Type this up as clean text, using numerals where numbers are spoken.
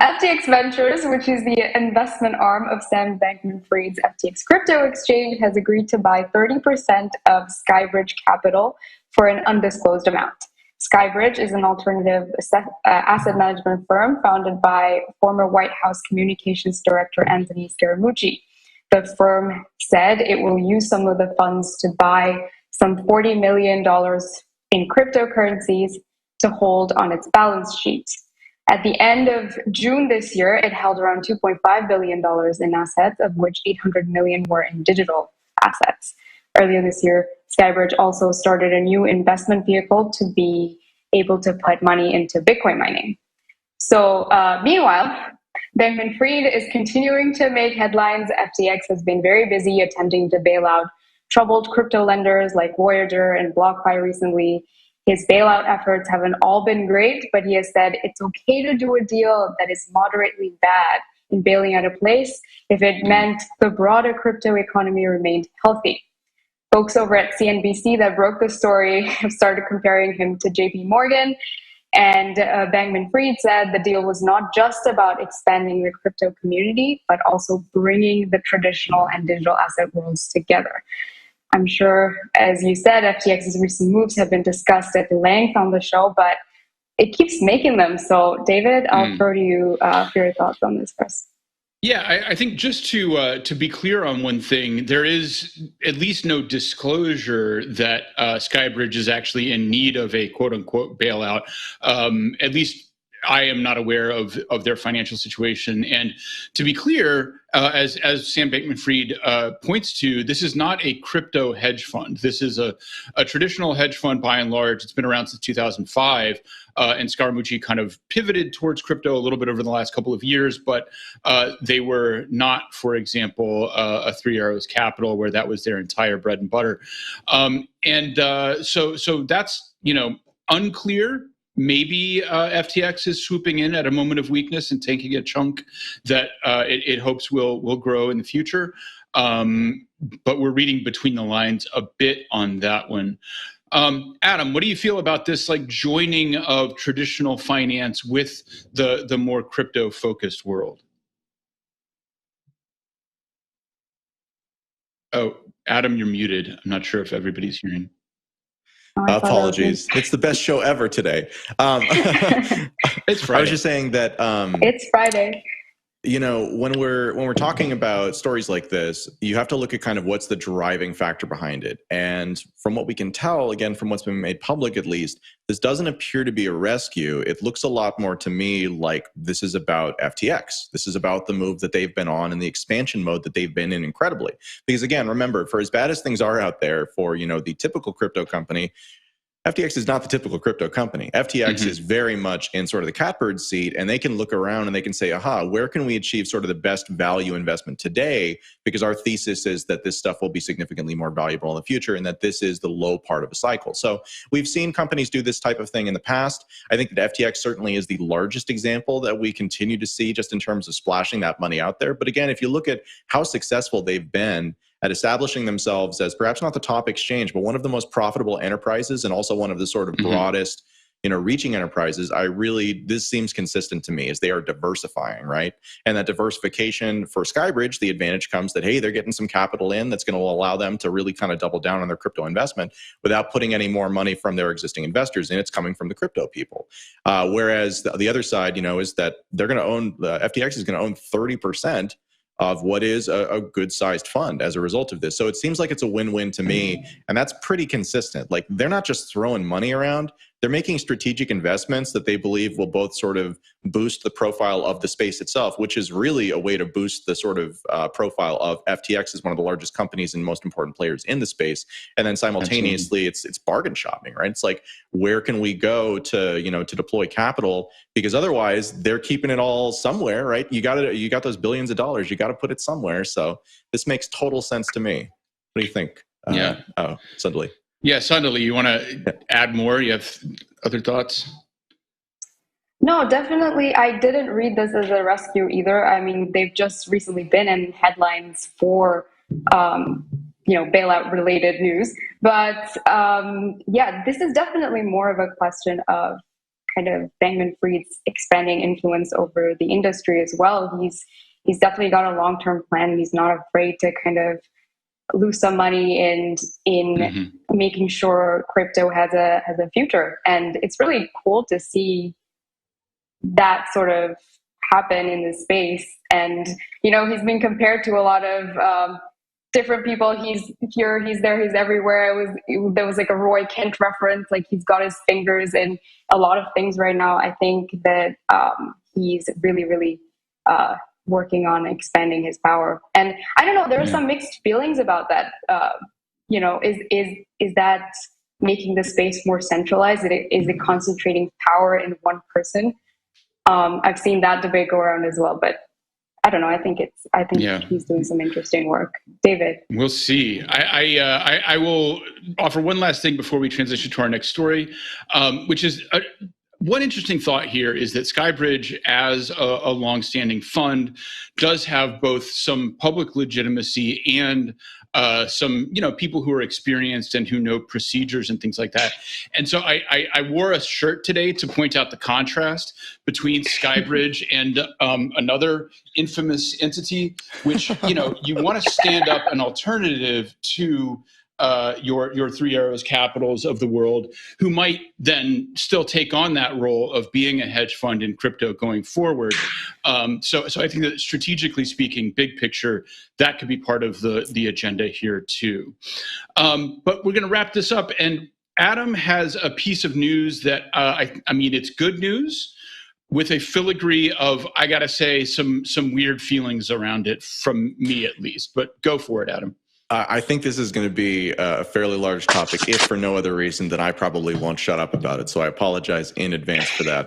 FTX Ventures, which is the investment arm of Sam Bankman-Fried's FTX crypto exchange, has agreed to buy 30% of SkyBridge Capital for an undisclosed amount. SkyBridge is an alternative asset management firm founded by former White House Communications Director Anthony Scaramucci. The firm said it will use some of the funds to buy some $40 million in cryptocurrencies to hold on its balance sheet. At the end of June this year, it held around $2.5 billion in assets, of which $800 million were in digital assets. Earlier this year, SkyBridge also started a new investment vehicle to be able to put money into Bitcoin mining. So meanwhile, Bankman-Fried is continuing to make headlines. FTX has been very busy attempting to bail out troubled crypto lenders like Voyager and BlockFi recently. His bailout efforts haven't all been great, but he has said it's okay to do a deal that is moderately bad in bailing out a place if it meant the broader crypto economy remained healthy. Folks over at CNBC that broke the story have started comparing him to JP Morgan, and Bankman-Fried said the deal was not just about expanding the crypto community, but also bringing the traditional and digital asset worlds together. I'm sure, as you said, FTX's recent moves have been discussed at length on the show, but it keeps making them. So, David, I'll throw to you for your thoughts on this first. Yeah, I think just to be clear on one thing, there is at least no disclosure that SkyBridge is actually in need of a quote unquote bailout. At least I am not aware of their financial situation. And to be clear, as Sam Bankman-Fried points to, this is not a crypto hedge fund. This is a traditional hedge fund by and large. It's been around since 2005. And Scaramucci kind of pivoted towards crypto a little bit over the last couple of years, but they were not, for example, a Three Arrows Capital, where that was their entire bread and butter. So that's, unclear. Maybe FTX is swooping in at a moment of weakness and taking a chunk that it hopes will grow in the future. But we're reading between the lines a bit on that one. Adam, what do you feel about this joining of traditional finance with the more crypto-focused world? Oh, Adam, you're muted. I'm not sure if everybody's hearing. Apologies. It's the best show ever today. It's Friday. I was just saying that it's Friday. When we're talking about stories like this, you have to look at kind of what's the driving factor behind it. And from what we can tell, again, from what's been made public at least, this doesn't appear to be a rescue. It looks a lot more to me like this is about FTX. This is about the move that they've been on and the expansion mode that they've been in incredibly. Because again, remember, for as bad as things are out there for, the typical crypto company, FTX is not the typical crypto company. FTX is very much in sort of the catbird seat, and they can look around and they can say, aha, where can we achieve sort of the best value investment today? Because our thesis is that this stuff will be significantly more valuable in the future and that this is the low part of a cycle. So we've seen companies do this type of thing in the past. I think that FTX certainly is the largest example that we continue to see just in terms of splashing that money out there. But again, if you look at how successful they've been at establishing themselves as perhaps not the top exchange, but one of the most profitable enterprises and also one of the sort of broadest, reaching enterprises, this seems consistent to me as they are diversifying, right? And that diversification for SkyBridge, the advantage comes that, hey, they're getting some capital in that's going to allow them to really kind of double down on their crypto investment without putting any more money from their existing investors in. It's coming from the crypto people. Whereas the other side, is that they're going to own, FTX is going to own 30% of what is a good-sized fund as a result of this. So it seems like it's a win-win to me, and that's pretty consistent. Like, they're not just throwing money around, they're making strategic investments that they believe will both sort of boost the profile of the space itself, which is really a way to boost the sort of profile of FTX as one of the largest companies and most important players in the space. And then simultaneously, it's bargain shopping, right? It's like, where can we go to, to deploy capital? Because otherwise, they're keeping it all somewhere, right? You got those billions of dollars, you got to put it somewhere. So this makes total sense to me. What do you think? Yeah. Suddenly. Yeah, suddenly, you want to add more? You have other thoughts? No, definitely. I didn't read this as a rescue either. I mean, they've just recently been in headlines for, bailout related news. But yeah, this is definitely more of a question of kind of Bankman-Fried's expanding influence over the industry as well. He's definitely got a long-term plan. He's not afraid to kind of lose some money in making sure crypto has a future. And it's really cool to see that sort of happen in this space. And, you know, he's been compared to a lot of different people. He's here, he's there, he's everywhere. There was like a Roy Kent reference, like he's got his fingers in a lot of things right now. I think that he's really, really working on expanding his power. And I don't know, there are some mixed feelings about that. You know, is that making the space more centralized? Is it concentrating power in one person? I've seen that debate go around as well, but I don't know. I think he's doing some interesting work. David, we'll see. I will offer one last thing before we transition to our next story, which is one interesting thought here is that SkyBridge, as a longstanding fund, does have both some public legitimacy and some, you know, people who are experienced and who know procedures and things like that. And so I wore a shirt today to point out the contrast between SkyBridge and another infamous entity, which, you know, you want to stand up an alternative to your Three Arrows Capitals of the world, who might then still take on that role of being a hedge fund in crypto going forward. So I think that strategically speaking, big picture, that could be part of the agenda here too. But we're going to wrap this up, and Adam has a piece of news that I mean, it's good news with a filigree of, I got to say, some weird feelings around it from me at least. But go for it, Adam. I think this is going to be a fairly large topic, if for no other reason than I probably won't shut up about it. So I apologize in advance for that.